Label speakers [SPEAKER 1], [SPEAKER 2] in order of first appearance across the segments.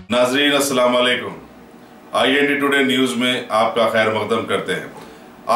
[SPEAKER 1] नाजरीन अस्सलाम वालेकुम। IND टुडे न्यूज में आपका खैर मकदम करते हैं।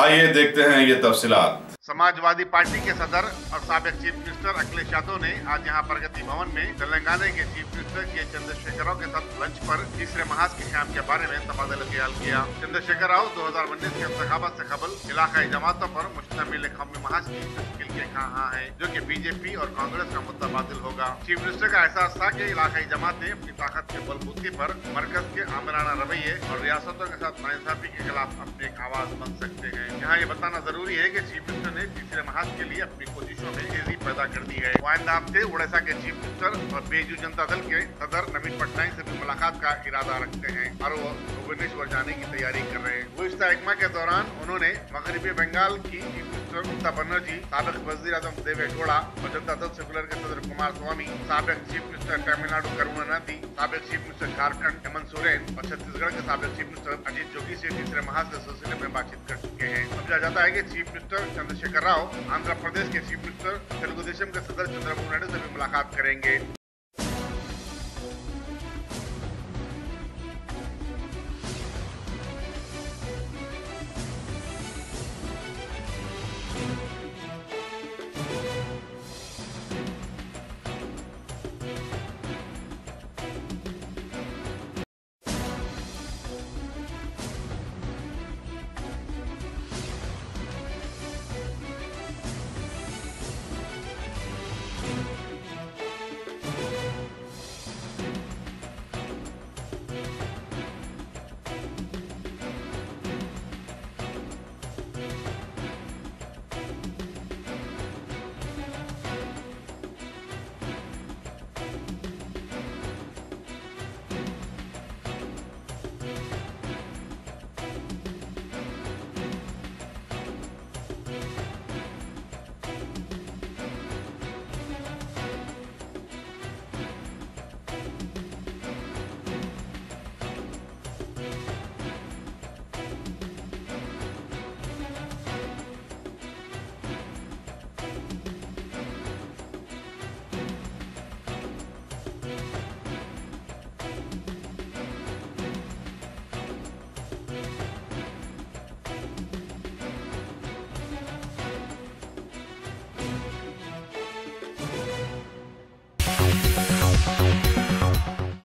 [SPEAKER 1] आइए देखते हैं ये तफसीलात।
[SPEAKER 2] समाजवादी पार्टी के सदर और साबिक चीफ मिनिस्टर अखिलेश यादव ने आज यहां प्रगति भवन में तेलंगाना के चीफ मिनिस्टर के चंद्रशेखर राव के साथ लंच पर तीसरे महाज के क़याम के बारे में तबादला ख्याल किया। चंद्रशेखर राव 2019 के इंतखाबात से कबल इलाकाई जमातों पर मुश्तमिल कौमी महाज की तश्कील के कहा है, जो कि बीजेपी और कांग्रेस का मुद्दा बातिल होगा। चीफ मिनिस्टर का एहसास था कि इलाकाई जमातें अपनी ताकत के बलबूते पर मरकज के आमराना रवैये और रियासतों के साथ नाइंसाफी के खिलाफ अपनी एक आवाज बन सकते हैं। यहाँ ये बताना जरूरी है कि चीफ मिनिस्टर ने तीसरे महाज के लिए अपनी कोशिशों में तेजी पैदा कर दी है। वो आइंदा हफ्ते उड़ीसा के चीफ मिनिस्टर और बीजू जनता दल के सदर नवीन पटनायक से भी मुलाकात का इरादा रखते हैं और वो भुवनेश्वर जाने की तैयारी कर रहे हैं। गुज़िश्ता इज्तिमा के दौरान उन्होंने मगरबी बंगाल की चीफ मिनिस्टर ममता बनर्जी, साबिक वज़ीर आज़म देवे गौड़ा और जनता दल सेकुलर के सदर कुमार स्वामी, साबिक चीफ मिनिस्टर तमिलनाडु करुणानिधि, साबिक चीफ मिनिस्टर झारखंड हेमंत सोरेन और छत्तीसगढ़ के साबिक चीफ मिनिस्टर अजीत जोगी से तीसरे महाज के सिलसिले में बातचीत कर चुके हैं। समझा जाता है कि चीफ मिनिस्टर चंद्रशेखर राव आंध्र प्रदेश के चीफ मिनिस्टर तेलुगु देशम के सदर चंद्रबाबू नायडू से भी मुलाकात करेंगे।